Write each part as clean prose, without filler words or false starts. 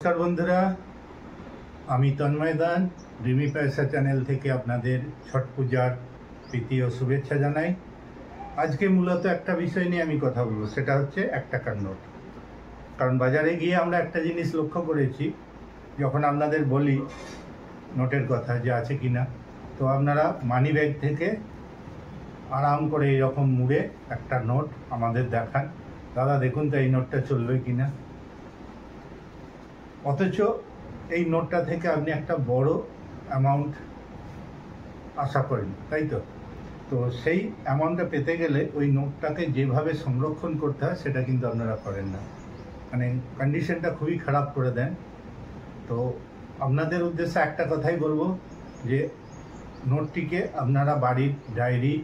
নমস্কার বন্ধুরা, আমি তন্ময় দান রিমি পয়সা চ্যানেল থেকে আপনাদের ছট পূজার প্রীতি ও শুভেচ্ছা জানাই। আজকে মূলত একটা বিষয় নিয়ে আমি কথা বলবো, সেটা হচ্ছে 1 টাকার নোট। কারণ বাজারে গিয়ে আমরা একটা জিনিস লক্ষ্য করেছি, যখন আপনাদের বলি নোটের কথা যে আছে কিনা, তো আপনারা মানি ব্যাগ থেকে আরাম করে এইরকম মুড়ে একটা নোট আমাদের দেখান, দাদা দেখুন তো এই নোটটা চলবে কিনা। অথচ এই নোটটা থেকে আপনি একটা বড় অ্যামাউন্ট আশা করেন, তাই তো? তো সেই অ্যামাউন্টটা পেতে গেলে ওই নোটটাকে যেভাবে সংরক্ষণ করতে হয় সেটা কিন্তু আপনারা করেন না, মানে কন্ডিশনটা খুবই খারাপ করে দেন। তো আপনাদের উদ্দেশ্যে একটা কথাই বলবো যে নোটটিকে আপনারা বাড়ির ডায়েরি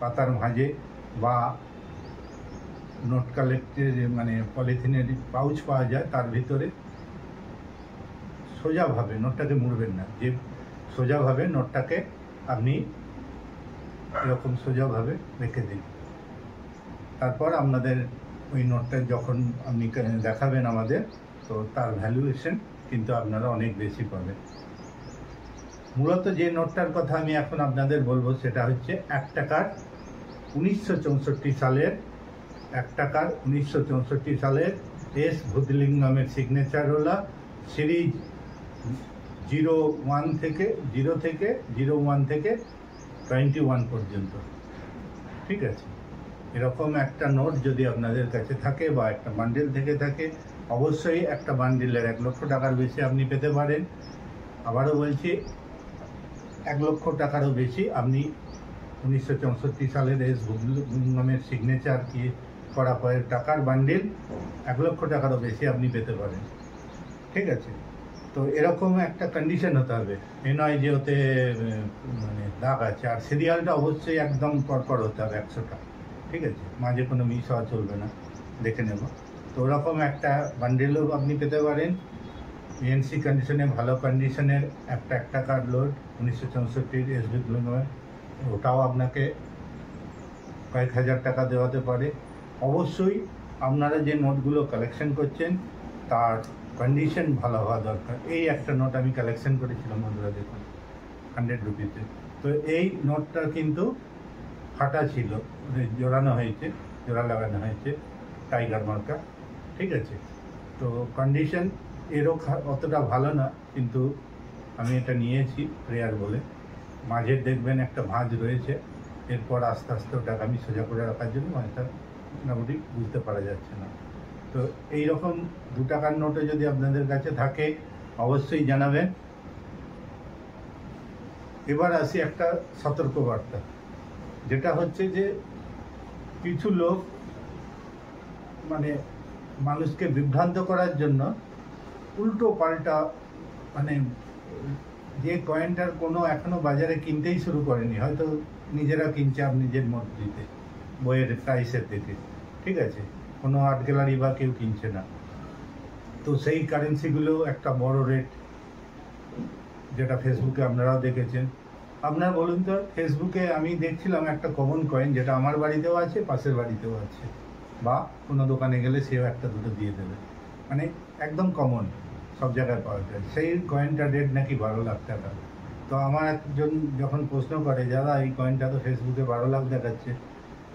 পাতার ভাঁজে বা নোট কালেক্টের মানে পলিথিনের পাউচ পাওয়া যায়, তার ভিতরে সোজাভাবে নোটটাকে মুড়বেন না, যে সোজাভাবে নোটটাকে আপনি এরকম সোজাভাবে রেখে দিন। তারপর আপনাদের ওই নোটটা যখন আপনি দেখাবেন আমাদের, তো তার ভ্যালুয়েশন কিন্তু আপনারা অনেক বেশি পাবেন। মূলত যে নোটটার কথা আমি এখন আপনাদের বলবো সেটা হচ্ছে 1 টাকার 1964 সালের 1 টাকার 1964 সালের এস ভূতলিঙ্গমের সিগনেচারওয়ালা সিরিজ 01 থেকে 01 থেকে 21 পর্যন্ত, ঠিক আছে? এরকম একটা নোট যদি আপনাদের কাছে থাকে বা একটা বান্ডেল থেকে থাকে, অবশ্যই একটা বান্ডেলের 1 লক্ষ টাকার বেশি আপনি পেতে পারেন। আবারও বলছি, 1 লক্ষ টাকারও বেশি আপনি 1964 সালের এস ভূতলিঙ্গমের সিগনেচার কি করা টাকার বান্ডেল 1 লক্ষ টাকারও বেশি আপনি পেতে পারেন, ঠিক আছে? তো এরকম একটা কন্ডিশন হতে হবে, এ নয় যে ওতে মানে দাগ আছে। আর সিরিয়ালটা অবশ্যই একদম পরপর হতে হবে 100টা, ঠিক আছে? মাঝে কোনো মিস হওয়া চলবে না, দেখে নেব। তো ওরকম একটা বান্ডেলও আপনি পেতে পারেন এএনসি কন্ডিশনে, ভালো কন্ডিশনের একটা 1 টাকার লোড 1964 এসবি ভূতলিঙ্গমের, ওটাও আপনাকে কয়েক হাজার টাকা দেওয়াতে পারে। অবশ্যই আপনারা যে নোটগুলো কালেকশন করছেন তার কন্ডিশন ভালো হওয়া দরকার। এই একটা নোট আমি কালেকশন করেছিলাম বন্ধুরা, দেখুন 100 রুপিতে। তো এই নোটটা কিন্তু ফাটা ছিল, জোড়ানো হয়েছে, জোড়া লাগানো হয়েছে টাইগার মার্কা, ঠিক আছে? তো কন্ডিশন এরও অতটা ভালো না, কিন্তু আমি এটা নিয়েছি রেয়ার বলে। মাঝের দেখবেন একটা ভাঁজ রয়েছে, এরপর আস্তে আস্তে ওটাকে আমি সোজা করে রাখার জন্য এটা মোটামুটি বুঝতে পারা যাচ্ছে না। তো এইরকম 2 টাকার নোটে যদি আপনাদের কাছে থাকে অবশ্যই জানাবেন। এবার আসি একটা সতর্কবার্তা, যেটা হচ্ছে যে কিছু লোক মানে মানুষকে বিভ্রান্ত করার জন্য উল্টো পাল্টা, মানে যে কয়েনটার কোনো এখনো বাজারে কিনতেই শুরু করেনি, হয়তো নিজেরা কিনছে আপনি নিজের মধ্যে বইয়ের প্রাইসের থেকে, ঠিক আছে? কোনো আর্ট গ্যালারি বা কেউ কিনছে না। তো সেই কারেন্সিগুলো একটা বড় রেট, যেটা ফেসবুকে আপনারাও দেখেছেন। আপনার বলুন তো, ফেসবুকে আমি দেখছিলাম একটা কমন কয়েন, যেটা আমার বাড়িতেও আছে, পাশের বাড়িতেও আছে, বা কোনো দোকানে গেলে সেও একটা দুটো দিয়ে দেবে, মানে একদম কমন, সব জায়গায় পাওয়া যায়। সেই কয়েনটার রেট নাকি 12 লাখ টাকা। তো আমার একজন যখন প্রশ্ন করে, দাদা এই কয়েনটা তো ফেসবুকে 12 লাখ দেখাচ্ছে,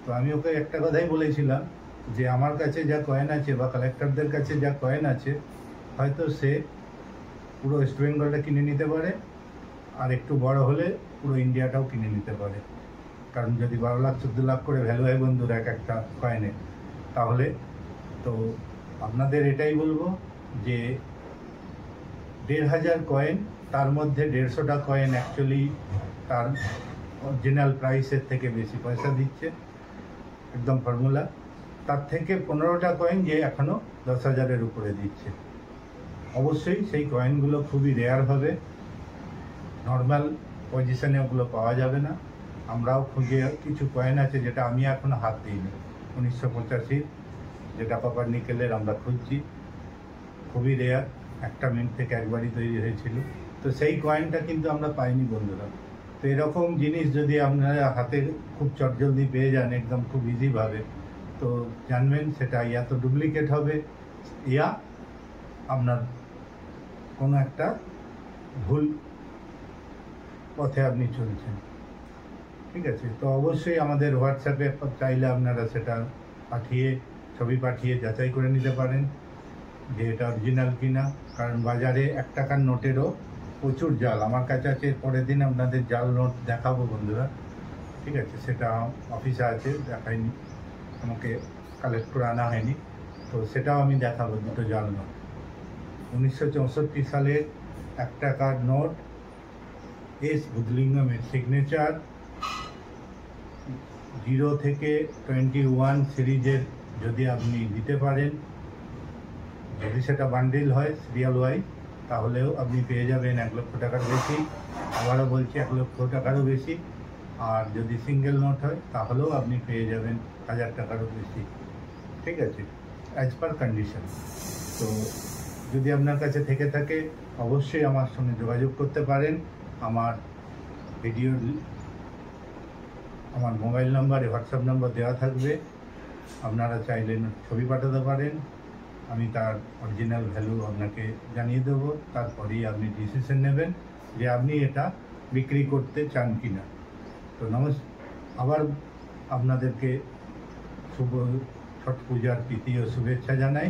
তো আমি ওকে একটা কথাই বলেছিলাম যে আমার কাছে যা কয়েন আছে বা কালেক্টরদের কাছে যা কয়েন আছে, হয়তো সে পুরো ওয়েস্ট বেঙ্গলটা কিনে নিতে পারে, আর একটু বড় হলে পুরো ইন্ডিয়াটাও কিনে নিতে পারে। কারণ যদি 12 লাখ 14 লাখ করে ভ্যালু হয় বন্ধুরা এক একটা কয়েনে, তাহলে তো আপনাদের এটাই বলবো যে 1500 কয়েন, তার মধ্যে 150টা কয়েন অ্যাকচুয়ালি তার অরিজিনাল প্রাইসের থেকে বেশি পয়সা দিচ্ছে, একদম ফর্মুলা। তার থেকে 15টা কয়েন যে এখনও 10,000-এর উপরে দিচ্ছে। অবশ্যই সেই কয়েনগুলো খুবই রেয়ার হবে, নর্মাল পজিশনে ওগুলো পাওয়া যাবে না। আমরাও খুঁজে, কিছু কয়েন আছে যেটা আমি এখনও হাত দিইনি, 1985 যেটা কপার নিকেলের, আমরা খুঁজছি, খুবই রেয়ার, একটা মিনিট থেকে একবারই তৈরি হয়েছিল। তো সেই কয়েনটা কিন্তু আমরা পাইনি বন্ধুরা। তো এরকম জিনিস যদি আপনারা হাতে খুব চটজলদি পেয়ে যান, একদম খুব ইজিভাবে, তো জানবেন সেটা ইয়া তো ডুপ্লিকেট হবে, ইয়া আপনার কোনো একটা ভুল পথে আপনি চলছেন। ঠিক আছে, তো অবশ্যই আমাদের হোয়াটসঅ্যাপে চাইলে আপনারা সেটা ছবি পাঠিয়ে যাচাই করে নিতে পারেন যে এটা অরিজিনাল কিনা। কারণ বাজারে 1 টাকার নোটেরও প্রচুর জাল। আমার কাছে আছে, পরের দিন আপনাদের জাল নোট দেখাবো বন্ধুরা। ঠিক আছে, সেটা অফিসে আছে, দেখাইনি, আমাকে কালেক্ট করে আনা হয়নি, তো সেটাও আমি দেখাবো। 2টো জাল নোট 1964 সালের 1 টাকার নোট, এস বুদলিঙ্গমের সিগনেচার, 0 থেকে 21 সিরিজের যদি আপনি দিতে পারেন, যদি সেটা বান্ডিল হয় সিরিয়াল ওয়াইজ, তাহলেও আপনি পেয়ে যাবেন 1 লক্ষ টাকার বেশি। আবারও বলছি 1 লক্ষ টাকারও বেশি। আর যদি সিঙ্গেল নোট হয় তাহলেও আপনি পেয়ে যাবেন 1000 টাকারও বেশি। ঠিক আছে, অ্যাজ পার কন্ডিশন। তো যদি আপনার কাছে থেকে থাকে অবশ্যই আমার সঙ্গে যোগাযোগ করতে পারেন। আমার মোবাইল নাম্বারে হোয়াটসঅ্যাপ নাম্বার দেওয়া থাকবে, আপনারা চাইলে ছবি পাঠাতে পারেন, আমি তার অরিজিনাল ভ্যালু আপনাকে জানিয়ে দেবো। তারপরেই আপনি ডিসিশন নেবেন যে আপনি এটা বিক্রি করতে চান কি না। তো আবার আপনাদেরকে শুভ ছট পূজার প্রীতি ও শুভেচ্ছা জানাই।